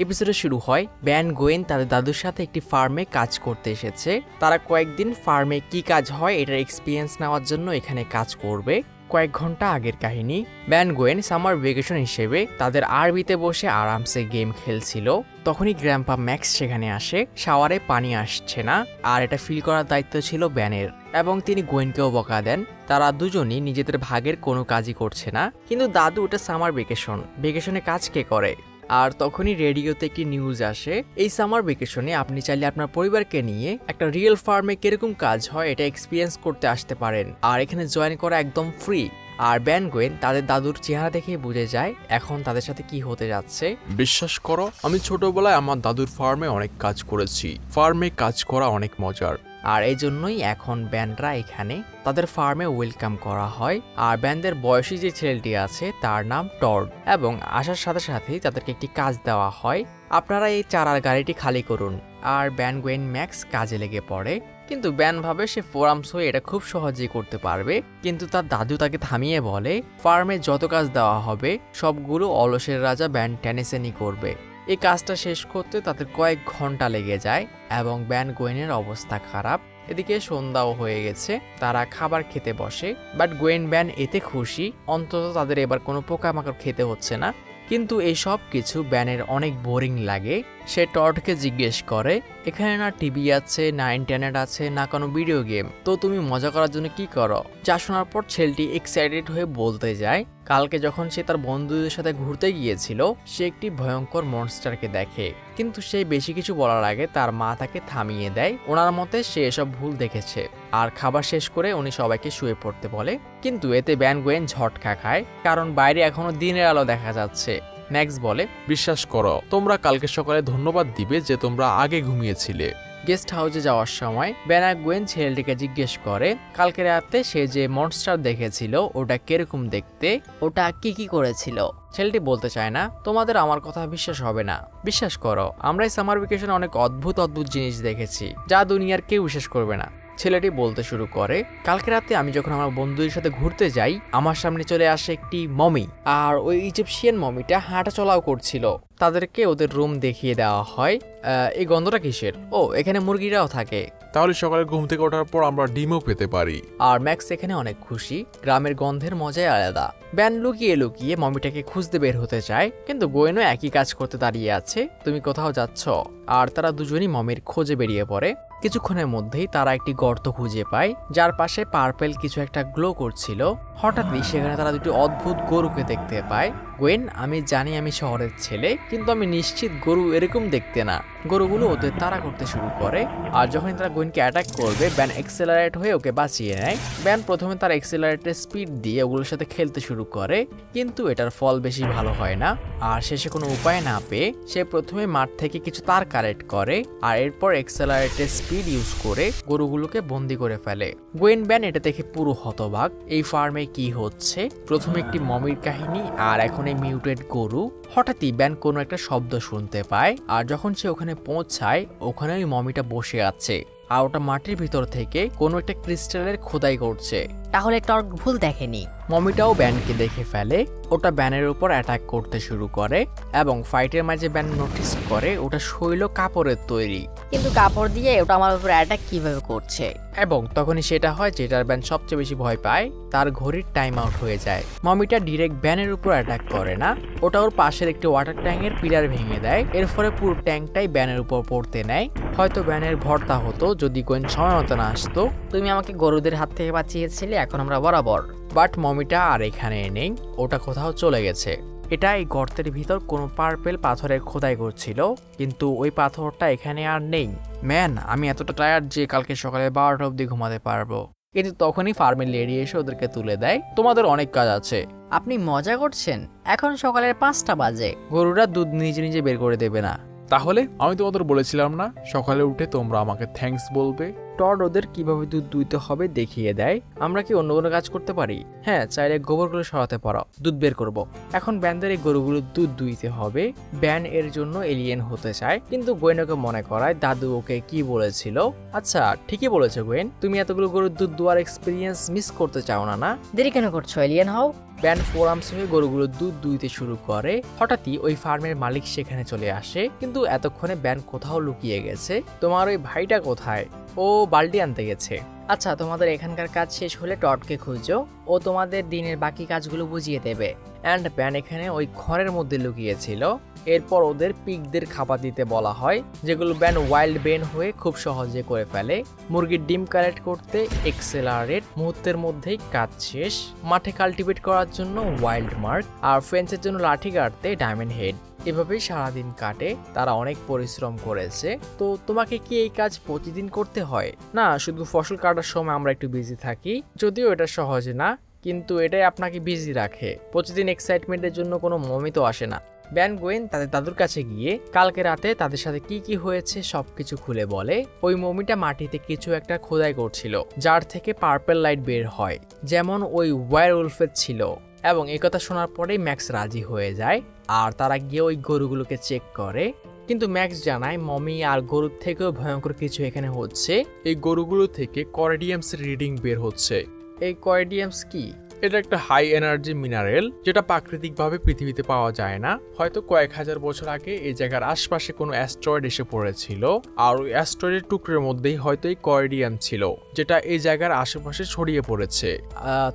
এপিসোডে শুরু হয় ব্যান গোয়েন তাদের দাদুর সাথে একটি ফার্মে কাজ করতে এসেছে। তারা কয়েকদিন ফার্মে কি কাজ হয় এটার এক্সপিরিয়েন্স নেওয়ার জন্য এখানে কাজ করবে। কয়েক ঘন্টা আগের কাহিনী, ব্যান গোয়েন সামার ভ্যাকেশন হিসেবে তাদের আরবিতে বসে আরামসে গেম খেলছিল। তখনই গ্র্যাম্পা ম্যাক্স সেখানে আসে। শাওয়ারে পানি আসছে না, আর এটা ফিল করার দায়িত্ব ছিল ব্যানের, এবং তিনি গোয়েনকেও বকা দেন। তারা দুজনই নিজেদের ভাগের কোনো কাজই করছে না, কিন্তু দাদু ওটা সামার ভ্যাকেশনে কাজ কে করে? আর তখনই রেডিওতে একটি নিউজ আসে, এই সামার ভ্যাকেশনে আপনি চাইলে আপনার পরিবারকে নিয়ে একটা রিয়েল ফার্মে কিরকম কাজ হয় এটা এক্সপিরিয়েন্স করতে আসতে পারেন, আর এখানে জয়েন করা একদম ফ্রি। আর ব্যান গোয়েন তাদের দাদুর চেহারা দেখে বুঝে যায় এখন তাদের সাথে কি হতে যাচ্ছে। বিশ্বাস করো, আমি ছোটবেলায় আমার দাদুর ফার্মে অনেক কাজ করেছি। ফার্মে কাজ করা অনেক মজার। আর এই জন্যই এখন ব্যানরা এখানে তাদের ফার্মে ওয়েলকাম করা হয়। আর ব্যানদের বয়সী যে ছেলেটি আছে তার নাম টর্ড, এবং আসার সাথে সাথেই তাদেরকে একটি কাজ দেওয়া হয়, আপনারা এই চারার গাড়িটি খালি করুন। আর ব্যান গোয়েন ম্যাক্স কাজে লেগে পড়ে, কিন্তু ব্যান ভাবে সে ফোরামস হয়ে এটা খুব সহজেই করতে পারবে। কিন্তু তার দাদু তাকে থামিয়ে বলে ফার্মে যত কাজ দেওয়া হবে সবগুলো অলসের রাজা ব্যান টেনেসেনই করবে। এই কাজটা শেষ করতে তাদের কয়েক ঘন্টা লেগে যায়, এবং ব্যান গোয়েনের অবস্থা খারাপ। এদিকে সন্ধ্যাও হয়ে গেছে, তারা খাবার খেতে বসে। বাট গোয়েন ব্যান এতে খুশি, অন্তত তাদের এবার কোনো পোকামাকড় খেতে হচ্ছে না। কিন্তু এই সব কিছু ব্যানের অনেক বোরিং লাগে। সে টর্ডকে জিজ্ঞেস করে, এখানে না টিভি আছে, না ইন্টারনেট আছে, না কোনো ভিডিও গেম, তো তুমি মজা করার জন্য কি করো? যা শোনার পর ছেলেটি এক্সাইটেড হয়ে বলতে যায় কালকে যখন সে তার বন্ধুদের সাথে ঘুরতে গিয়েছিল সে একটি ভয়ঙ্কর মনস্টারকে দেখে। কিন্তু সে বেশি কিছু বলার আগে তার মা তাকে থামিয়ে দেয়। ওনার মতে সে এসব ভুল দেখেছে। আর খাবার শেষ করে উনি সবাইকে শুয়ে পড়তে বলে, কিন্তু এতে ব্যান গোয়েন ঝটকা খায়, কারণ বাইরে এখনো দিনের আলো দেখা যাচ্ছে। ম্যাক্স বলে, বিশ্বাস করো, তোমরা কালকে সকালে ধন্যবাদ দিবে যে তোমরা আগে ঘুমিয়েছিলে। গেস্ট হাউসে যাওয়ার সময় ব্যান গোয়েন ছেলেটিকে জিজ্ঞেস করে কালকে রাতে সে যে মনস্টার দেখেছিল ওটা কিরকম দেখতে, ওটা কি করেছিল। ছেলেটি বলতে চায় না, তোমাদের আমার কথা বিশ্বাস হবে না। বিশ্বাস করো, আমরা এই সামার ভ্যাকেশনে অনেক অদ্ভুত জিনিস দেখেছি যা দুনিয়ার কেউ বিশ্বাস করবে না। ছেলেটি বলতে শুরু করে, কালকে রাতে আমি যখন আমার বন্ধুদের সাথে ঘুরতে যাই আমার সামনে চলে আসে একটি মমি, আর ওই ইজিপশিয়ান মমিটা হাঁটা চলাও করছিল। তাদেরকে ওদের রুম দেখিয়ে দেওয়া হয়। এই গন্ধটা কিসের? ও, এখানে মুরগিরাও থাকে। তাহলে সকালে ঘুম থেকে ওঠার পর আমরা ডিমও পেতে পারি। আর ম্যাক্স এখানে অনেক খুশি, গ্রামের গন্ধের মজাই আলাদা। ব্যান লুকিয়ে লুকিয়ে মমিটাকে খুঁজতে বের হতে চায়, কিন্তু গোয়েনও একই কাজ করতে দাঁড়িয়ে আছে, তুমি কোথাও যাচ্ছ? আর তারা দুজনই মমির খোঁজে বেরিয়ে পড়ে। কিছুক্ষণের মধ্যেই তারা একটি গর্ত খুঁজে পায় যার পাশে পার্পেল কিছু একটা গ্লো করছিল। হঠাৎই সেখানে তারা দুটি অদ্ভুত গরুকে দেখতে পায়। গোয়েন, আমি জানি আমি শহরের ছেলে, কিন্তু আমি নিশ্চিত গরু এরকম দেখতে না। গরুগুলো ওদের তাড়া করতে শুরু করে, আর যখন তারা গোয়েনকে অ্যাটাক করবে ব্যান এক্সেলারেট হয়ে ওকে বাঁচিয়ে নেয়। ব্যান প্রথমে তার এক্সেলারেটের স্পিড দিয়ে ওগুলোর সাথে খেলতে শুরু করে, কিন্তু এটার ফল বেশি ভালো হয় না। আর শেষে কোনো উপায় না পেয়ে সে প্রথমে মাঠ থেকে কিছু তার কালেক্ট করে, আর এরপর এক্সেলারেটের স্পিড ইউজ করে গরুগুলোকে বন্দি করে ফেলে। গোয়েন ব্যান এটা দেখে পুরো হতবাক, এই ফার্মে কি হচ্ছে? প্রথমে একটি মমির কাহিনী, আর এখন এই মিউটেড গরু। হঠাৎই ব্যান কোনো একটা শব্দ শুনতে পায়, আর যখন সে ওখানে পৌঁছায় ওখানে ওই মমিটা বসে আছে, আর ওটা মাটির ভিতর থেকে কোনো একটা ক্রিস্টালের খোদাই করছে। তাহলে টর্ক ভুল দেখেনি। মমিটাও ব্যানকে দেখে ফেলে, ওটা ব্যানের উপর অ্যাটাক করতে শুরু করে, এবং ফাইটের মাঝে ব্যান নোটিস করে ওটা শৈল কাপড়ের তৈরি। কিন্তু কাপড় দিয়ে ওটা আমার উপর অ্যাটাক কিভাবে করছে? এবং তখনই সেটা হয় যেটার ব্যান সবচেয়ে বেশি ভয় পায়, তার ঘড়ির টাইম আউট হয়ে যায়। মমিটা ডিরেক্ট ব্যানের উপর অ্যাটাক করে না, ওটা ওর পাশের একটি ওয়াটার ট্যাঙ্কের পিলার ভেঙে দেয়। এর ফলে পুরো ট্যাঙ্কটাই ব্যানের উপর পড়তে নেয়। হয়তো ব্যানের ভর্তা হতো যদি গোয়েন সময় মতো না আসতো। তুমি আমাকে গরুদের হাত থেকে বাঁচিয়েছিলে, এখন আমরা বরাবর। বাট মমিটা আর এখানে নেই, ওটা কোথাও চলে গেছে। এটা এই গর্তের ভিতর কোনো পার্পেল পাথরের খোদাই করছিল, কিন্তু ওই পাথরটা এখানে আর নেই। ম্যান, আমি এতটা টায়ার্ড যে কালকে সকালে 12টা অবধি ঘুমাতে পারবো। কিন্তু তখনই ফার্মের লেডি এসে ওদেরকে তুলে দেয়, তোমাদের অনেক কাজ আছে। আপনি মজা করছেন? এখন সকালের 5টা বাজে। গরুরা দুধ নিজে নিজে বের করে দেবে না। তাহলে আমি তোমাদের বলেছিলাম না সকালে উঠে তোমরা আমাকে থ্যাঙ্কস বলবে? টড ওদের কিভাবে দুধ দুইতে হবে দেখিয়ে দেয়। আমরা কি অন্য কোনো কাজ করতে পারি? হ্যাঁ, চাইলে গোবরগুলো সরাতে পারো, দুধ বের করব। এখন ব্যানদের এই গরুগুলো দুধ দুইতে হবে। ব্যান এর জন্য এলিয়েন হতে চায়, কিন্তু গোয়েন ওকে মনে করায় দাদু ওকে কি বলেছিল। আচ্ছা, ঠিকই বলেছো গোয়েন, তুমি এতগুলো গরুর দুধ দুয়ার এক্সপিরিয়েন্স মিস করতে চাও না, না? দেরি কেন করছো, এলিয়েন হও। ব্যান ফোরামস হয়ে গরুগুলো দুধ দুইতে শুরু করে। হঠাৎই ওই ফার্মের মালিক সেখানে চলে আসে, কিন্তু এতক্ষণে ব্যান কোথাও লুকিয়ে গেছে। তোমার ওই ভাইটা কোথায়? ও বালতি আনতে গেছে। আচ্ছা, তোমাদের এখানকার কাজ শেষ হলে টডকে খুঁজো, ও তোমাদের দিনের বাকি কাজগুলো বুঝিয়ে দেবে। অ্যান্ড ব্যান এখানে ওই ঘরের মধ্যে লুকিয়েছিল। এরপর ওদের পিগদের খাবার দিতে বলা হয়, যেগুলো ব্যান ওয়াইল্ড বেন হয়ে খুব সহজে করে ফেলে। মুরগির ডিম কালেক্ট করতে এক্সেলারেট, মুহূর্তের মধ্যেই কাজ শেষ। মাঠে কাল্টিভেট করার জন্য ওয়াইল্ড মার্ক, আর ফেন্সের জন্য লাঠি কাটতে ডায়মন্ড হেড। এভাবেই সারাদিন কাটে। তারা অনেক পরিশ্রম করেছে। তো তোমাকে কি এই কাজ প্রতিদিন করতে হয়? না, শুধু ফসল কাটার সময় আমরা একটু বিজি থাকি। যদিও এটা সহজ না, কিন্তু এটাই আপনাকে বিজি রাখে। প্রতিদিন এক্সাইটমেন্টের জন্য কোনো মমি তো আসে না। ব্যান গোয়েন তাদের দাদুর কাছে গিয়ে কালকে রাতে তাদের সাথে কি কি হয়েছে সবকিছু খুলে বলে। ওই মমিটা মাটিতে কিছু একটা খোদাই করছিল, যার থেকে পার্পল লাইট বের হয়, যেমন ওই ওয়্যারউলফের ছিল। এবং একথা শোনার পরেই ম্যাক্স রাজি হয়ে যায়, আর তারা গিয়ে ওই গরুগুলোকে চেক করে। কিন্তু ম্যাক্স জানায় মমি আর গরুর থেকেও ভয়ঙ্কর কিছু এখানে হচ্ছে। এই গরুগুলো থেকে করেডিয়ামস রিডিং বের হচ্ছে। এই করেডিয়ামস কি? এটা একটা হাই এনার্জি মিনারেল, যেটা প্রাকৃতিকভাবে পৃথিবীতে পাওয়া যায় না। হয়তো কয়েক হাজার বছর আগে এই জায়গার আশপাশে কোনো অ্যাস্ট্রয়েড এসে পড়েছিল, আর ওই অ্যাস্ট্রয়েডের টুকরোর মধ্যেই হয়তো এই করেডিয়াম ছিল, যেটা এই জায়গার আশেপাশে ছড়িয়ে পড়েছে।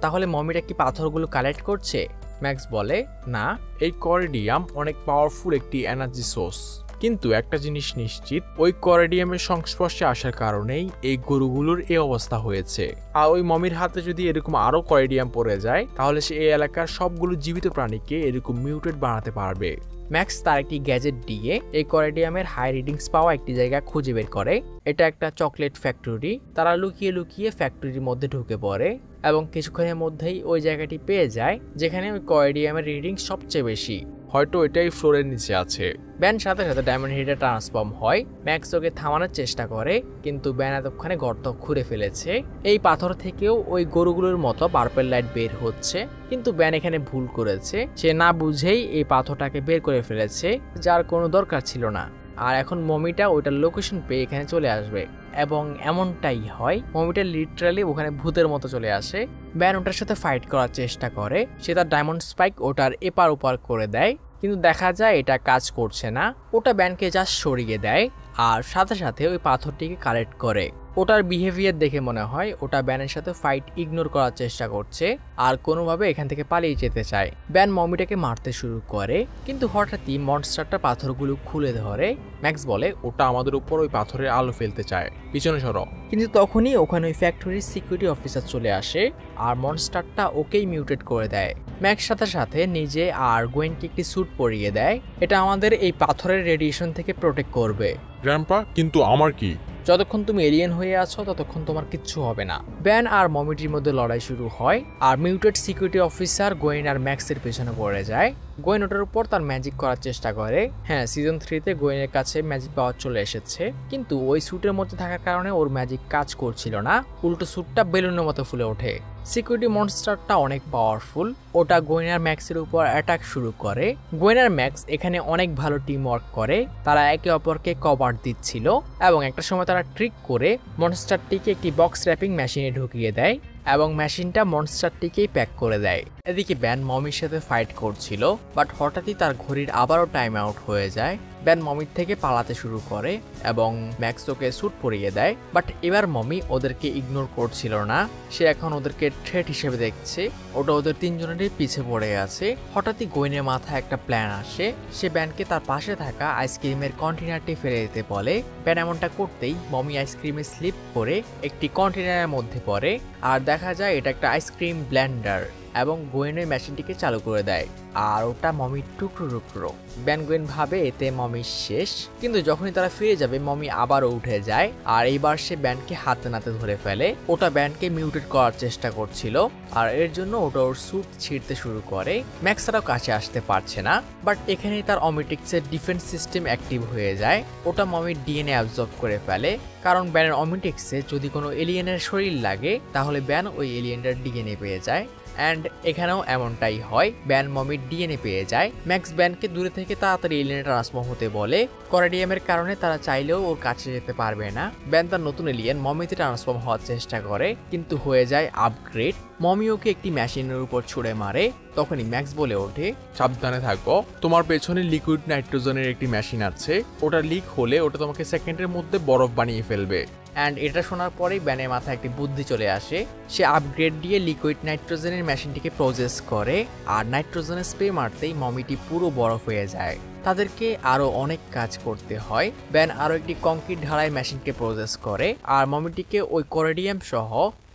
তাহলে মমিটা কি পাথরগুলো কালেক্ট করছে? ম্যাক্স বলে, না, এই করেডিয়াম অনেক পাওয়ারফুল একটি এনার্জি সোর্স। কিন্তু একটা জিনিস নিশ্চিত, ওই করেডিয়ামের সংস্পর্শে আসার কারণেই এই গরুগুলোর এই অবস্থা হয়েছে। আর ওই মমির হাতে যদি এরকম আরো করেডিয়াম পড়ে যায়, তাহলে সে এই এলাকার সবগুলো জীবিত প্রাণীকে এরকম মিউটেট বানাতে পারবে। ম্যাক্স তার একটি গ্যাজেট দিয়ে এই করেডিয়ামের হাই রিডিংস পাওয়া একটি জায়গা খুঁজে বের করে। এটা একটা চকলেট ফ্যাক্টরি। তারা লুকিয়ে লুকিয়ে ফ্যাক্টরির মধ্যে ঢুকে পড়ে এবং কিছুক্ষণের মধ্যেই ওই জায়গাটি পেয়ে যায়, যেখানে ওই করেডিয়ামের রিডিং সবচেয়ে বেশি। হয়তো এটাই ফ্লোরের নিচে আছে। ব্যান সাথে সাথে ডায়মন্ড হেডে ট্রান্সফর্ম হয়। ম্যাক্স ওকে থামানোর চেষ্টা করে, কিন্তু ব্যান এতক্ষণে গর্ত খুঁড়ে ফেলেছে। এই পাথর থেকেও ওই গরুগুলোর মতো পার্পল লাইট বের হচ্ছে, কিন্তু ব্যান এখানে ভুল করেছে। সে না বুঝেই এই পাথরটাকে বের করে ফেলেছে, যার কোনো দরকার ছিল না। আর এখন মমিটা ওইটার লোকেশন পেয়ে এখানে চলে আসবে, এবং এমনটাই হয়। মমিটা লিটারালি ওখানে ভূতের মতো চলে আসে। ব্যান ওটার সাথে ফাইট করার চেষ্টা করে। সে তার ডায়মন্ড স্পাইক ওটার এপার ওপার করে দেয়, কিন্তু দেখা যায় এটা কাজ করছে না। ওটা ব্যানকে জাস্ট সরিয়ে দেয়, আর সাথে সাথে ওই পাথরটিকে কালেক্ট করে। ওটার বিহেভিয়ার দেখে মনে হয় ওটা ব্যানের সাথে ফাইট ইগনোর করার চেষ্টা করছে, আর কোনোভাবে এখান থেকে পালিয়ে যেতে চায়। ব্যান মমিটাকে মারতে শুরু করে, কিন্তু হঠাৎই মনস্টারটা পাথরগুলো খুলে ধরে। ম্যাক্স বলে, ওটা আমাদের উপর ওই পাথরের আলো ফেলতে চায়, পিছনে সরো। কিন্তু তখনই ওখানে ওই ফ্যাক্টরির সিকিউরিটি অফিসার চলে আসে, আর মনস্টারটা ওকেই মিউটেট করে দেয়। ম্যাক্স সাথে সাথে নিজে আর গোয়েনকে একটি স্যুট পরিয়ে দেয়। এটা আমাদের এই পাথরের রেডিয়েশন থেকে প্রোটেক্ট করবে। গ্র্যান্ডপা, কিন্তু আমার কি? যতক্ষণ তুমি এলিয়েন হয়ে আছো ততক্ষণ তোমার কিচ্ছু হবে না। ব্যান আর মমিটির মধ্যে লড়াই শুরু হয়, আর মিউটেড সিকিউরিটি অফিসার গোয়েন আর ম্যাক্সের পেছনে পড়ে যায়। গোয়েন ওটার উপর তার ম্যাজিক করার চেষ্টা করে। হ্যাঁ, সিজন 3-তে গোয়েনের কাছে ম্যাজিক পাওয়ার চলে এসেছে, কিন্তু ওই স্যুটের মধ্যে থাকার কারণে ওর ম্যাজিক কাজ করছিল না। উল্টো স্যুটটা বেলুনের মতো ফুলে ওঠে। সিকিউরিটি মনস্টারটা অনেক পাওয়ারফুল। ওটা গোয়েন আর ম্যাক্সের উপর অ্যাটাক শুরু করে। গোয়েন আর ম্যাক্স এখানে অনেক ভালো টিম ওয়ার্ক করে। তারা একে অপরকে কভার দিচ্ছিল, এবং একটা সময় তারা ট্রিক করে মনস্টারটিকে একটি বক্স র্যাপিং মেশিনে ঢুকিয়ে দেয়, এবং মেশিনটা মনস্টারটিকেই প্যাক করে দেয়। এদিকে ব্যান মমির সাথে ফাইট করছিল, বাট হঠাৎই তার ঘড়ির আবারও টাইম আউট হয়ে যায়। ব্যান মমির থেকে পালাতে শুরু করে, এবং ম্যাক্স ওকে স্যুট পরিয়ে দেয়। বাট এবার মমি ওদেরকে ইগনোর করছিল না। সে এখন ওদেরকে থ্রেট হিসেবে দেখছে। ওটা ওদের তিনজনেরই পিছে পড়ে আছে। হঠাৎই গোয়েনের মাথায় একটা প্ল্যান আসে। সে ব্যানকে তার পাশে থাকা আইসক্রিমের কন্টেনারটি ফেলে দিতে বলে। ব্যান এমনটা করতেই মমি আইসক্রিমে স্লিপ করে একটি কন্টেনারের মধ্যে পড়ে, আর দেখা যায় এটা একটা আইসক্রিম ব্লেন্ডার। এবং গোয়েন ওই মেশিনটিকে চালু করে দেয় আর ওটা মমির টুকরো টুকরো। ব্যান গোয়েন ভাবে এতে মমি শেষ, কিন্তু যখনই তারা ফিরে যাবে মমি আবারও উঠে যায় আর এইবার সে ব্যানকে হাতে নাতে ধরে ফেলে। ওটা ব্যানকে মিউটেট করার চেষ্টা করছিল আর এর জন্য ওটা ওর স্যুট ছিঁড়তে শুরু করে। ম্যাক্স তারাও কাছে আসতে পারছে না, বাট এখানেই তার অমিটিক্সের ডিফেন্স সিস্টেম অ্যাক্টিভ হয়ে যায়। ওটা মমির ডিএনএ অ্যাবজর্ব করে ফেলে, কারণ ব্যানের অমিটিক্সে যদি কোনো এলিয়েনের শরীর লাগে তাহলে ব্যান ওই এলিয়েনটার ডিএনএ পেয়ে যায়। অ্যান্ড এখানেও এমনটাই হয়, ব্যান মমির ডিএনএ পেয়ে যায়। ম্যাক্স ব্যানকে দূরে থেকে তাড়াতাড়ি এলিয়েনে ট্রান্সফর্ম হতে বলে। করেডিয়ামের কারণে তারা চাইলেও ওর কাছে যেতে পারবে না। ব্যান তার নতুন এলিয়েন মমিতে ট্রান্সফর্ম হওয়ার চেষ্টা করে, কিন্তু হয়ে যায় আপগ্রেড। মমি ওকে একটি মেশিনের উপর ছুড়ে মারে। তখনই ম্যাক্স বলে ওঠে, সাবধানে থাকো, তোমার পেছনে লিকুইড নাইট্রোজেনের একটি মেশিন আছে, ওটা লিক হলে ওটা তোমাকে সেকেন্ডের মধ্যে বরফ বানিয়ে ফেলবে। অ্যান্ড এটা শোনার পরেই ব্যানের মাথায় একটি বুদ্ধি চলে আসে। সে আপগ্রেড দিয়ে লিকুইড নাইট্রোজেনের মেশিনটিকে প্রসেস করে আর নাইট্রোজেনের স্প্রে মারতেই মমিটি পুরো বরফ হয়ে যায়। তাদেরকে আরও অনেক কাজ করতে হয়। ব্যান আরও একটি কংক্রিট ঢালাই মেশিনকে প্রসেস করে আর মমিটিকে ওই করেডিয়াম সহ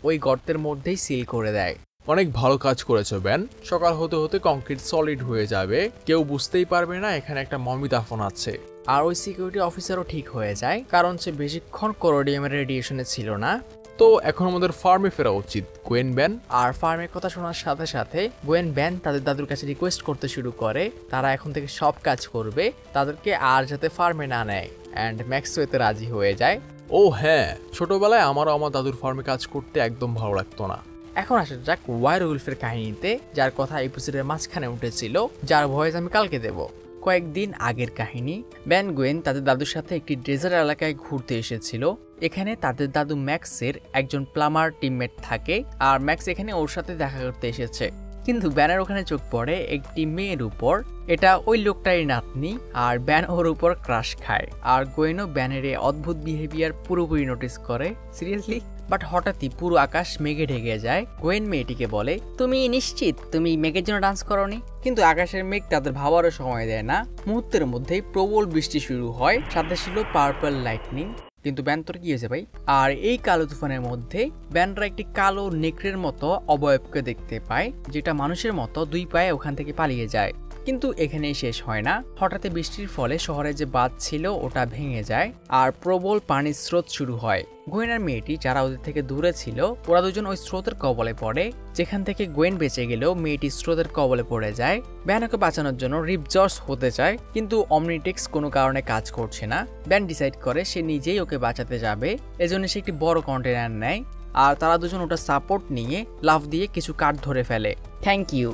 ওই গর্তের মধ্যেই সিল করে দেয়। অনেক ভালো কাজ করেছো ব্যান। সকাল হতে হতে কংক্রিট সলিড হয়ে যাবে, কেউ বুঝতেই পারবে না এখানে একটা মমি দাফন আছে। আর ওই সিকিউরিটি অফিসারও ঠিক হয়ে যায়, কারণ সে বেশিক্ষণ কোরোডিয়ামের রেডিয়েশনে ছিল না। তো এখন আমাদের ফার্মে ফেরা উচিত, গোয়েন ব্যান। আর ফার্মের কথা শোনার সাথে সাথে গোয়েন ব্যান তাদের দাদুর কাছে রিকোয়েস্ট করতে শুরু করে তারা এখন থেকে সব কাজ করবে, তাদেরকে আর যাতে ফার্মে না নেয়। অ্যান্ড ম্যাক্সও এতে রাজি হয়ে যায়। ও হ্যাঁ, ছোটবেলায় আমারও আমার দাদুর ফার্মে কাজ করতে একদম ভালো লাগতো না। এখন আসা যাক ওয়ারউলফের কাহিনীতে, যার কথা এপিসোডের মাঝখানে উঠেছিল, যার ভয়েস আমি কালকে দেব। কয়েকদিন আগের কাহিনী। ব্যান গোয়েন তাদের দাদুর সাথে একটি ডেজার্ট এলাকায় ঘুরতে এসেছিল। এখানে তাদের দাদু ম্যাক্সের একজন প্লামার টিমমেট থাকে আর ম্যাক্স এখানে ওর সাথে দেখা করতে এসেছে। কিন্তু ব্যানের ওখানে চোখ পড়ে একটি মেয়ের উপর। এটা ওই লোকটারই নাতনি আর ব্যান ওর উপর ক্রাশ খায়। আর গোয়েনও ব্যানের এই অদ্ভুত বিহেভিয়ার পুরোপুরি নোটিস করে। সিরিয়াসলি? বাট হঠাৎই পুরো আকাশ মেঘে ঢেকে যায়। গোয়েন মেয়েটিকে বলে, তুমি নিশ্চিত তুমি মেঘের জন্য ডান্স করোনি? কিন্তু আকাশের মেঘ তাদের ভাবারও সময় দেয় না। মুহূর্তের মধ্যেই প্রবল বৃষ্টি শুরু হয়, সাথে ছিল পার্পল লাইটনিং। কিন্তু ব্যান তোর কি হয়েছে ভাই? আর এই কালো তুফানের মধ্যে ব্যানরা একটি কালো নেকড়ের মতো অবয়বকে দেখতে পায়, যেটা মানুষের মতো দুই পায়ে ওখান থেকে পালিয়ে যায়। কিন্তু এখানেই শেষ হয় না। হঠাৎ বৃষ্টির ফলে শহরে যে বাঁধ ছিল ওটা ভেঙে যায় আর প্রবল পানির স্রোত শুরু হয়। গোয়েনার মেয়েটি যারা ওদের থেকে দূরে ছিল ওরা দুজন ওই স্রোতের কবলে পড়ে, যেখান থেকে গোয়েন বেঁচে গেলেও মেয়েটি স্রোতের কবলে পড়ে যায়। ব্যান ওকে বাঁচানোর জন্য রিপজর্স হতে চায়, কিন্তু অমনিটেক্স কোনো কারণে কাজ করছে না। ব্যান ডিসাইড করে সে নিজেই ওকে বাঁচাতে যাবে, এজন্য সে একটি বড় কন্টেনার নেয় আর তারা দুজন ওটা সাপোর্ট নিয়ে লাফ দিয়ে কিছু কাঠ ধরে ফেলে। Thank you.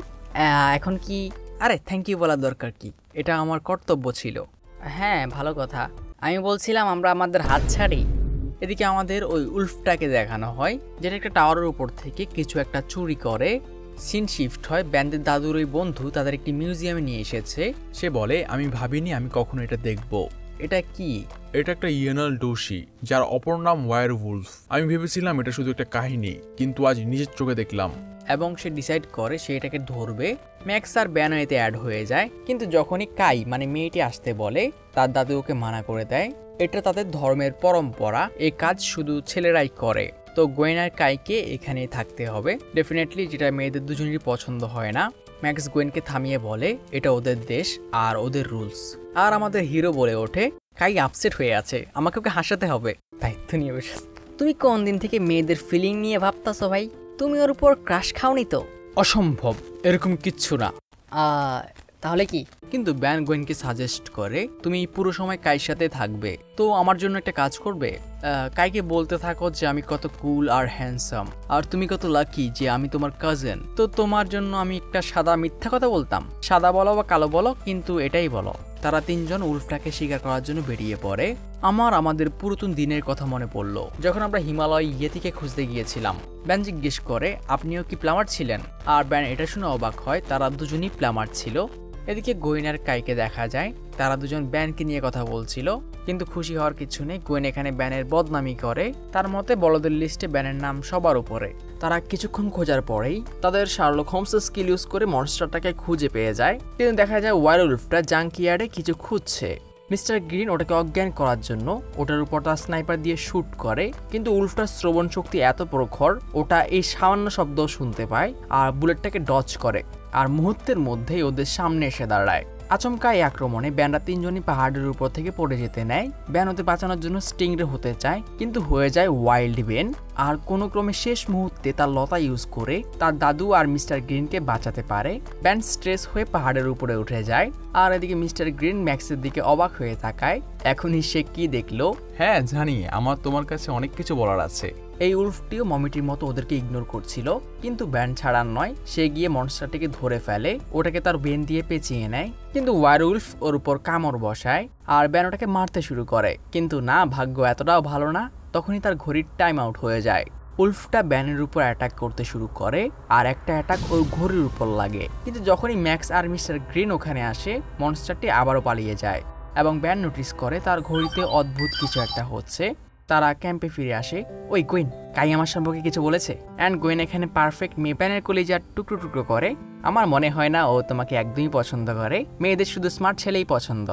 এখন কি? আরে থ্যাংক ইউ বলার দরকার কি, এটা আমার কর্তব্য ছিল। হ্যাঁ, ভালো কথা। আমি বলছিলাম আমরা আমাদের হাত ছাড়ি। এদিকে আমাদের ওই উলফটাকে দেখানো হয়, যেটা একটা টাওয়ারের উপর থেকে কিছু একটা চুরি করে। সিন শিফট হয়, ব্যান্ডের দাদুর ওই বন্ধু তাদের একটি মিউজিয়ামে নিয়ে এসেছে। সে বলে, আমি ভাবিনি আমি কখনো এটা দেখবো। এটা কি? এটা একটা ইয়েনাল ডোশি, যার অপর নাম ওয়ারউলফ। আমি ভেবেছিলাম এটা শুধু একটা কাহিনী, কিন্তু আজ নিজের চোখে দেখলাম। এবং সে ডিসাইড করে সে এটাকে ধরবে। ম্যাক্স আর ব্যানও এতে অ্যাড হয়ে যায়, কিন্তু যখনই কাই মানে মেয়েটি আসতে বলে তার দাদু ওকে মানা করে দেয়। এটা তাদের ধর্মের পরম্পরা, এই কাজ শুধু ছেলেরাই করে। তো গোয়েন আর কাইকে এখানেই থাকতে হবে ডেফিনেটলি, যেটা মেয়েদের দুজনেরই পছন্দ হয় না। ম্যাক্স গোয়েনকে থামিয়ে বলে এটা ওদের দেশ আর ওদের রুলস। আর আমাদের হিরো বলে ওঠে, কাই আপসেট হয়ে আছে, আমাকে ওকে হাসাতে হবে, দায়িত্ব নিয়ে বসে। তুমি কোন দিন থেকে মেয়েদের ফিলিং নিয়ে ভাবতাছো ভাই? তুমি ওর উপর ক্রাশ খাওনি তো? অসম্ভব, এরকম কিচ্ছু না। তাহলে কি? কিন্তু ব্যান গোয়েনকে সাজেস্ট করে তুমি পুরো সময় কাইর সাথে থাকবে, তো আমার জন্য একটা কাজ করবে। কাইকে বলতে থাকো যে আমি কত কুল আর হ্যান্ডসাম, আর তুমি কত লাকি যে আমি তোমার কাজিন। তো তোমার জন্য আমি একটা সাদা মিথ্যা কথা বলতাম, সাদা বলো বা কালো বলো, কিন্তু এটাই বলো। তারা তিনজন উলফটাকে শিকার করার জন্য বেরিয়ে পড়ে। আমাদের পুরাতন দিনের কথা মনে পড়লো, যখন আমরা হিমালয় ইয়েতিকে খুঁজতে গিয়েছিলাম। ব্যান জিজ্ঞেস করে, আপনিও কি প্লামার ছিলেন? আর ব্যান এটা শুনে অবাক হয়, তারা দুজনই প্লামার ছিল। এদিকে গোয়েন আর কাইকে দেখা যায়, তারা দুজন ব্যানকে নিয়ে কথা বলছিল, কিন্তু খুশি হওয়ার কিছু নেই। গোয়েন এখানে ব্যানের বদনামি করে, তার মতে বড়দের লিস্টে ব্যানের নাম সবার উপরে। তারা কিছুক্ষণ খোঁজার পরেই তাদের শার্লক হোমসের স্কিল ইউজ করে মনস্টারটাকে খুঁজে পেয়ে যায়, কিন্তু দেখা যায় ওয়ারউলফটা জাঙ্কিয়ার্ডে কিছু খুঁজছে। মিস্টার গ্রিন ওটাকে অজ্ঞান করার জন্য ওটার উপর তার স্নাইপার দিয়ে শুট করে, কিন্তু উলফটার শ্রবণ শক্তি এত প্রখর ওটা এই সামান্য শব্দ শুনতে পায় আর বুলেটটাকে ডজ করে আর মুহূর্তের মধ্যেই ওদের সামনে এসে দাঁড়ায়। আচমকা এই আক্রমণে ব্যানরা তিনজনই পাহাড়ের উপর থেকে পড়ে যেতে নেয়। ব্যান ওদের বাঁচানোর জন্য স্টিংরে হতে চায়, কিন্তু হয়ে যায় ওয়াইল্ড বেন আর কোনো ক্রমে শেষ মুহূর্তে তার লতা ইউজ করে তার দাদু আর মিস্টার গ্রিনকে বাঁচাতে পারে। ব্যান স্ট্রেস হয়ে পাহাড়ের উপরে উঠে যায় আর এদিকে মিস্টার গ্রিন ম্যাক্সের দিকে অবাক হয়ে তাকায়। এখনই সে কি দেখলো? হ্যাঁ জানি, আমার তোমার কাছে অনেক কিছু বলার আছে। এই উলফটিও মমিটির মতো ওদেরকে ইগনোর করছিল, কিন্তু ব্যান ছাড়ার নয়, সে গিয়ে মনস্টারটিকে ধরে ফেলে, ওটাকে তার বেন দিয়ে পেঁচিয়ে নেয়, কিন্তু ওয়ারউলফ ওর উপর কামড় বসায় আর ব্যান ওটাকে মারতে শুরু করে। কিন্তু না, ভাগ্য এতটাও ভালো না, তখনই তার ঘড়ির টাইম আউট হয়ে যায়। উলফটা ব্যানের উপর অ্যাটাক করতে শুরু করে আর একটা অ্যাটাক ওর ঘড়ির উপর লাগে, কিন্তু যখনই ম্যাক্স আর মিস্টার গ্রিন ওখানে আসে মনস্টারটি আবারও পালিয়ে যায় এবং ব্যান নোটিস করে তার ঘড়িতে অদ্ভুত কিছু একটা হচ্ছে। তারা ক্যাম্পে ফিরে আসে। ওই গোয়েন, কাই আমার সম্পর্কে কিছু বলেছে? অ্যান্ড গোয়েন এখানে পারফেক্ট মেয়ে ব্যানের কলিজার টুকরো টুকরো করে। আমার মনে হয় না ও তোমাকে একদমই পছন্দ করে, মেয়েদের শুধু স্মার্ট ছেলেই পছন্দ।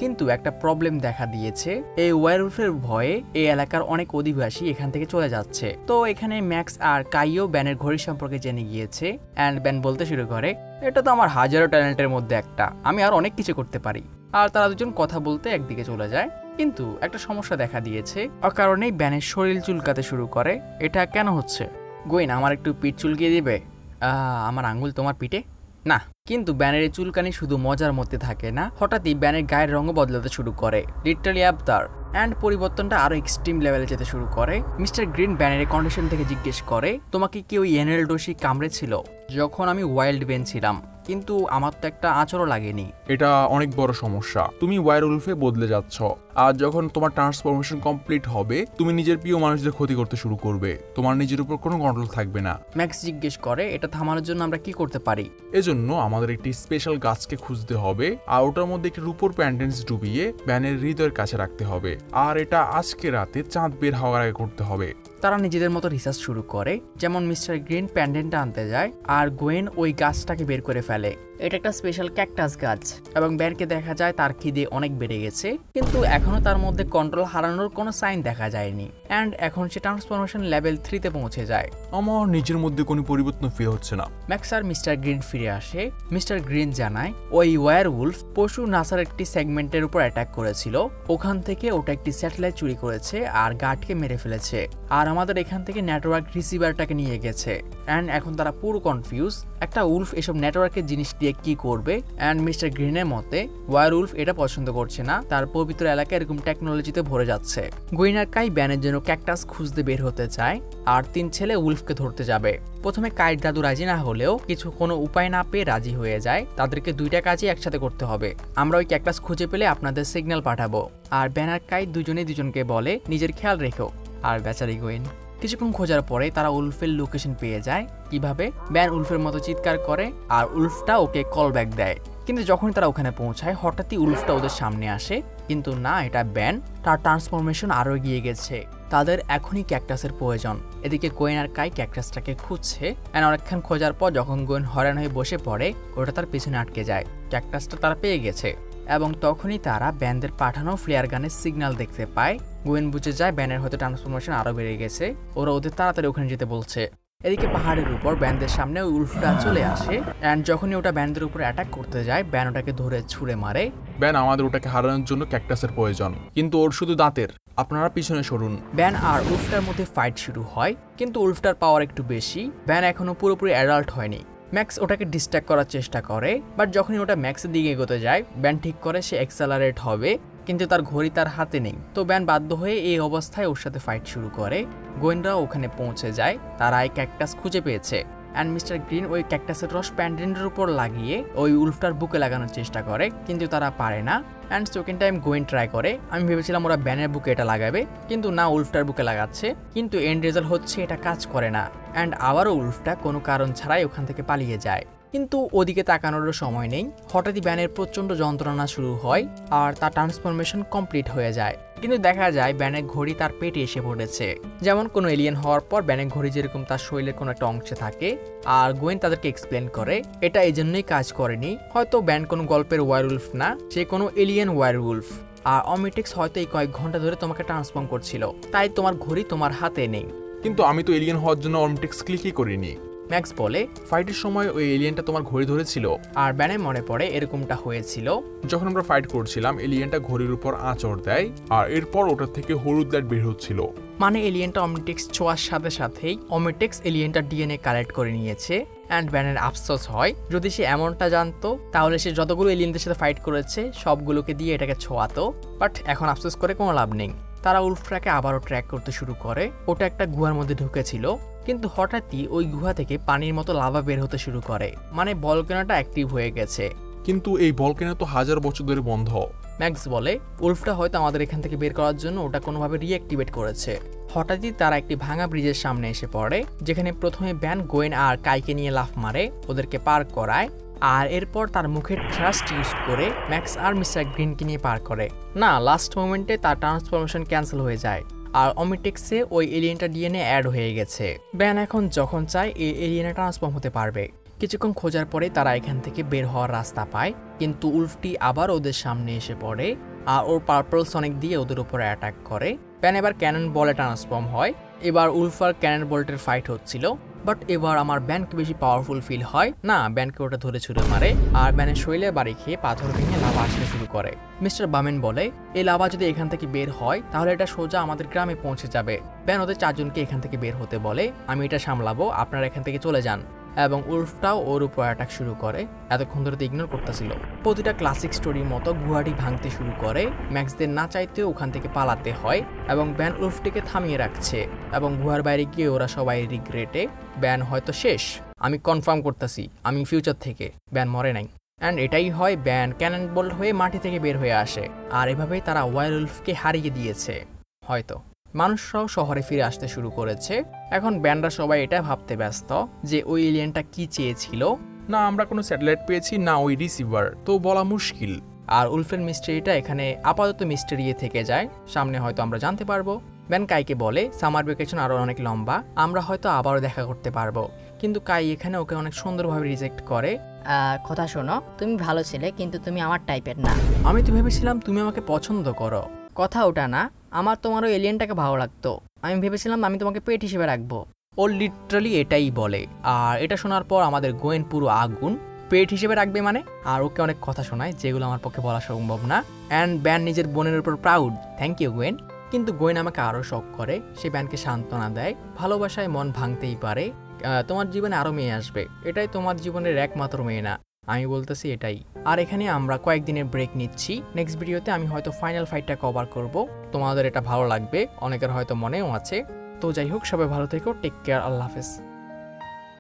কিন্তু একটা প্রবলেম দেখা দিয়েছে, এই ওয়ারউলফের ভয়ে এই এলাকার অনেক অধিবাসী এখান থেকে চলে যাচ্ছে। তো এখানে ম্যাক্স আর কাইও ব্যানের ঘড়ি সম্পর্কে জেনে গিয়েছে অ্যান্ড ব্যান বলতে শুরু করে, এটা তো আমার হাজারো ট্যালেন্টের মধ্যে একটা, আমি আর অনেক কিছু করতে পারি। আর তারা দুজন কথা বলতে একদিকে চলে যায়, কিন্তু একটা সমস্যা দেখা দিয়েছে, অকারণেই ব্যানের শরীর চুলকাতে শুরু করে। এটা কেন হচ্ছে? গোয়েন, আমার একটু পিঠ চুলকিয়ে দিবে? আমার আঙ্গুল তোমার পিঠে? না। কিন্তু ব্যানের চুলকানি শুধু মজার মধ্যে থাকে না, হঠাৎই ব্যানের গায়ের রঙও বদলাতে শুরু করে, লিটারালি আবতার। অ্যান্ড পরিবর্তনটা আরো এক্সট্রিম লেভেলে যেতে শুরু করে। মিস্টার গ্রিন ব্যানের কন্ডিশন থেকে জিজ্ঞেস করে, তোমাকে কি ওই এনএল ডোসি কামড়েছিল যখন আমি ওয়াইল্ড বেন ছিলাম? কিন্তু আমার তো একটা আঁচড়ও লাগেনি। এটা অনেক বড় সমস্যা, তুমি ওয়ারউলফে বদলে যাচ্ছ, আর যখন তোমার ট্রান্সফরমেশন কমপ্লিট হবে তুমি নিজের প্রিয় মানুষদের ক্ষতি করতে শুরু করবে, তোমার নিজের উপর কোনো কন্ট্রোল থাকবে না। ম্যাক্স জিজ্ঞেস করে, এটা থামানোর জন্য আমরা কি করতে পারি? এজন্য আমাদের একটি স্পেশাল গাছকে খুঁজতে হবে আর ওটার মধ্যে একটি রূপোর প্যান্ডেন্স ডুবিয়ে ব্যানের হৃদয়ের কাছে রাখতে হবে, আর এটা আজকে রাতে চাঁদ বের হওয়ার আগে করতে হবে। তারা নিজেদের মতো রিসার্চ শুরু করে, যেমন মিস্টার গ্রিন প্যান্ডেন্টটা আনতে যায় আর গোয়েন ওই গাছটাকে বের করে ফেলে। এটা একটা স্পেশাল ক্যাকটাস গাছ এবং ব্যানকে দেখা যায় তার খিদে অনেক বেড়ে গেছে, কিন্তু এখনো তার মধ্যে কন্ট্রোল হারানোর কোনো সাইন দেখা যায়নি। অ্যান্ড এখন সে ট্রান্সফরমেশন লেভেল 3-তে পৌঁছে যায়। আমার নিজের মধ্যে কোনো পরিবর্তন ফিল হচ্ছে না। ম্যাক্স আর মিস্টার গ্রিন ফিরে আসে। মিস্টার গ্রিন জানায় ওই ওয়্যারউলফ পশু নাসার একটি সেগমেন্টের উপর অ্যাটাক করেছিল, ওখান থেকে ওটা একটি স্যাটেলাইট চুরি করেছে আর গার্ডকে মেরে ফেলেছে, আর আমাদের এখান থেকে নেটওয়ার্ক রিসিভারটাকে নিয়ে গেছে। অ্যান্ড এখন তারা পুরো কনফিউজ, একটা উলফ এসব নেটওয়ার্কের জিনিস দিয়ে কি করবে। অ্যান্ড মিস্টার গ্রিনের মতে ওয়্যারউলফ এটা পছন্দ করছে না, তার পবিত্র এলাকা এরকম টেকনোলজিতে ভরে যাচ্ছে। গোয়েন আর কাই ব্যানের জন্য ক্যাকটাস খুঁজতে বের হতে চায় আর 3 ছেলে উলফকে ধরতে যাবে। প্রথমে কাইর দাদু রাজি না হলেও কোনো উপায় না পেয়ে রাজি হয়ে যায়, তাদেরকে 2টা কাজই একসাথে করতে হবে। আমরা ওই ক্যাকটাস খুঁজে পেলে আপনাদের সিগন্যাল পাঠাবো। আর ব্যান আর কাই দুজনেই দুজনকে বলে নিজের খেয়াল রেখো। আর বেচারি গোয়েন। কিছুক্ষণ খোঁজার পরে তারা উলফের লোকেশন পেয়ে যায়। কিভাবে? ব্যান উলফের মতো চিৎকার করে আর উলফটা ওকে কল ব্যাক দেয়। কিন্তু যখনই তারা ওখানে পৌঁছায় হঠাৎই উলফটা ওদের সামনে আসে, কিন্তু না, এটা ব্যান, তার ট্রান্সফরমেশন আরো এগিয়ে গেছে। তাদের এখনই ক্যাকটাসের প্রয়োজন। এদিকে গোয়েন আর কাই ক্যাকটাসটাকে খুঁজছে। অনেকক্ষণ খোঁজার পর যখন গোয়েন হয়রান হয়ে বসে পড়ে, ওটা তার পিছনে আটকে যায়। ক্যাকটাসটা তারা পেয়ে গেছে এবং তখনই তারা ব্যানদের পাঠানো ফ্লেয়ার গানের সিগন্যাল দেখতে পায়। গোয়েন বুঝে যায় ব্যানের হয়তো ট্রান্সফরমেশন আরো বেড়ে গেছে, ওরা ওদের তাড়াতাড়ি ওখানে যেতে বলছে। এদিকে পাহাড়ের উপর ব্যানদের সামনে ওই উলফটা চলে আসে অ্যান্ড যখনই ওটা ব্যানদের উপর অ্যাটাক করতে যায় ব্যান ওটাকে ধরে ছুঁড়ে মারে। ব্যান, আমাদের ওটাকে হারানোর জন্য ক্যাকটাসের প্রয়োজন, কিন্তু ওর শুধু দাঁতের, আপনারা পিছনে সরুন। ব্যান আর উলফটার মধ্যে ফাইট শুরু হয়, কিন্তু উলফটার পাওয়ার একটু বেশি, ব্যান এখনো পুরোপুরি অ্যাডাল্ট হয়নি। ম্যাক্স ওটাকে ডিস্ট্র্যাক্ট করার চেষ্টা করে, বাট যখনই ওটা ম্যাক্সের দিকে এগোতে যায় ব্যান ঠিক করে সে অ্যাক্সেলারেট হবে, কিন্তু তার ঘড়ি তার হাতে নেই। তো ব্যান বাধ্য হয়ে এই অবস্থায় ওর সাথে ফাইট শুরু করে। গোয়েনরাও ওখানে পৌঁছে যায়, তারা এই ক্যাকটাস খুঁজে পেয়েছে। অ্যান্ড মিস্টার গ্রিন ওই ক্যাকটাসের রস প্যান্ডেন্টের উপর লাগিয়ে ওই উলফটার বুকে লাগানোর চেষ্টা করে, কিন্তু তারা পারে না। And second time Gwyn try করে। আমি ভেবেছিলাম ওরা ব্যানের বুকে এটা লাগাবে, কিন্তু না, উলফটার বুকে লাগাচ্ছে, কিন্তু এন্ড রেজাল্ট হচ্ছে এটা কাজ করে না। অ্যান্ড আবারও উলফটা কোনো কারণ ছাড়াই ওখান থেকে পালিয়ে যায়। কিন্তু ওদিকে তাকানোরও সময় নেই, হঠাৎই ব্যানের প্রচণ্ড যন্ত্রণা শুরু হয় আর তার ট্রান্সফরমেশন কমপ্লিট হয়ে যায়। কিন্তু দেখা যায় ব্যানের ঘড়ি তার পেটে এসে পড়েছে, যেমন কোনো এলিয়েন হওয়ার পর ব্যানের ঘড়ি যেরকম তার শরীরের কোনো একটা অংশে থাকে। আর গোয়েন তাদেরকে এক্সপ্লেন করে এটা এই জন্যই কাজ করেনি, হয়তো ব্যান কোনো গল্পের ওয়্যারউলফ না, সে কোনো এলিয়েন ওয়্যারউলফ। আর অমিটেক্স হয়তো এই কয়েক ঘন্টা ধরে তোমাকে ট্রান্সফর্ম করছিল, তাই তোমার ঘড়ি তোমার হাতে নেই। কিন্তু আমি তো এলিয়েন হওয়ার জন্য অমিটেক্স ক্লিকই করিনি। ম্যাক্স বলে, ফাইটের সময় ওই এলিয়েনটা তোমার ঘড়ি ধরেছিল। আর ব্যানের মনে পড়ে এরকমটা হয়েছিল। যখন আমরা ফাইট করছিলাম এলিয়েনটা ঘড়ির উপর আঁচড় দেয়, আর এরপর ওটার থেকে হলুদ লাইট বের হচ্ছিল। মানে এলিয়েনটা অমিটেক্স ছোঁয়ার সাথে সাথেই অমিটেক্স এলিয়েনটা ডিএনএ কালেক্ট করে নিয়েছে। অ্যান্ড ব্যানের আফসোস হয়, যদি সে এমনটা জানতো তাহলে সে যতগুলো এলিয়েনদের সাথে ফাইট করেছে সবগুলোকে দিয়ে এটাকে ছোঁয়াতো। বাট এখন আফসোস করে কোনো লাভ নেই। তারা উলফটাকে আবারও ট্র্যাক করতে শুরু করে। ওটা একটা গুহার মধ্যে ঢুকেছিল, কিন্তু হঠাৎই ওই গুহা থেকে পানির মতো লাভা বের হতে শুরু করে। মানে ভলকানোটা অ্যাক্টিভ হয়ে গেছে। কিন্তু এই ভলকানো তো 1000 বছর ধরে বন্ধ। ম্যাক্স বলে, উলফটা হয়তো আমাদের এখান থেকে বের করার জন্য ওটা কোনোভাবে রিঅ্যাক্টিভেট করেছে। হঠাৎই তারা একটি ভাঙা ব্রিজের সামনে এসে পড়ে, যেখানে প্রথমে ব্যান গোয়েন আর কাইকে নিয়ে লাফ মারে, ওদেরকে পার করায়। আর এরপর তার মুখের থ্রাস্ট ইউজ করে ম্যাক্স আর মিস্টার গ্রিনকে নিয়ে পার করে। না, লাস্ট মোমেন্টে তার ট্রান্সফরমেশন ক্যান্সেল হয়ে যায় আর অমিটেক্সে ওই এলিয়েনটা ডিএনএ অ্যাড হয়ে গেছে। ব্যান এখন যখন চায় এই এলিয়েনে ট্রান্সফর্ম হতে পারবে। কিছুক্ষণ খোঁজার পরে তারা এখান থেকে বের হওয়ার রাস্তা পায়, কিন্তু উলফটি আবার ওদের সামনে এসে পড়ে আর ওর পার্পল সনিক দিয়ে ওদের উপরে অ্যাটাক করে। ব্যান এবার ক্যানন বলে ট্রান্সফর্ম হয়। এবার উলফ আর ক্যানন বল্টের ফাইট হচ্ছিল, বাট এবার আমার ব্যানকে বেশি পাওয়ারফুল ফিল হয় না। ব্যানকে ওটা ধরে ছুড়ে মারে আর ব্যানের শরীরে বাড়ি খেয়ে পাথর ভেঙে লাভা আসতে শুরু করে। মিস্টার বামেন বলে, এই লাভা যদি এখান থেকে বের হয় তাহলে এটা সোজা আমাদের গ্রামে পৌঁছে যাবে। ব্যান ওদের 4 জনকে এখান থেকে বের হতে বলে, আমি এটা সামলাবো, আপনারা এখান থেকে চলে যান। এবং উলফটাও ওর উপর অ্যাটাক শুরু করে। এতক্ষণ ধরে তো ইগনোর করতেছিল। প্রতিটা ক্লাসিক স্টোরির মতো গুহাটি ভাঙতে শুরু করে। ম্যাক্সদের না চাইতেও ওখান থেকে পালাতে হয় এবং ব্যান উলফটিকে থামিয়ে রাখছে এবং গুহার বাইরে গিয়ে ওরা সবাই রিগ্রেটে। ব্যান হয়তো শেষ, আমি কনফার্ম করতেছি, আমি ফিউচার থেকে। ব্যান মরে নাই। অ্যান্ড এটাই হয়, ব্যান ক্যানন বোল্ট হয়ে মাটি থেকে বের হয়ে আসে। আর এভাবেই তারা ওয়াইল্ড উলফকে হারিয়ে দিয়েছে। হয়তো মানুষরাও শহরে ফিরে আসতে শুরু করেছে। এখন ব্যান্ডরা সবাই এটা ভাবতে ব্যস্ত যে ওই এলিয়েনটা কি চেয়েছিল। না আমরা কোনো স্যাটেলাইট পেয়েছি, না ওই রিসিভার, তো বলা মুশকিল। আর উলফের মিস্ট্রিটা এখানে আপাতত মিস্ট্রি থেকে যায়, সামনে হয়তো আমরা জানতে পারবো। ব্যান কাইকে বলে, সামার ভ্যাকেশন আরো অনেক লম্বা, আমরা হয়তো আবারও দেখা করতে পারবো। কিন্তু কাই এখানে ওকে অনেক সুন্দরভাবে রিজেক্ট করে। কথা শোনো, তুমি ভালো ছেলে কিন্তু তুমি আমার টাইপের না। আমি তো ভেবেছিলাম তুমি আমাকে পছন্দ করো। কথা ওটা না, আমার তোমার ওই এলিয়েনটাকে ভালো লাগতো। আমি ভেবেছিলাম আমি তোমাকে পেট হিসেবে রাখবো। ও লিটারালি এটাই বলে। আর এটা শোনার পর আমাদের গোয়েন পুরো আগুন। পেট হিসেবে রাখবে মানে? আর ওকে অনেক কথা শোনায় যেগুলো আমার পক্ষে বলা সম্ভব না। অ্যান্ড ব্যান নিজের বোনের উপর প্রাউড। Thank you Gwen. কিন্তু গোয়েন আমাকে আরও শক করে। সে ব্যানকে সান্ত্বনা দেয়, ভালোবাসায় মন ভাঙতেই পারে। তোমার জীবনে আরও মেয়ে আসবে, এটাই তোমার জীবনের একমাত্র মেয়ে না, আমি বলতেছি এটাই। আর এখানে আমরা কয়েকদিনের ব্রেক নিচ্ছি। নেক্সট ভিডিওতে আমি হয়তো ফাইনাল ফাইটটা কভার করব। তোমাদের এটা ভালো লাগবে, অনেকের হয়তো মনেও আছে। তো যাই হোক, সবাই ভালো থেকো, টেক কেয়ার, আল্লাহ হাফেজ।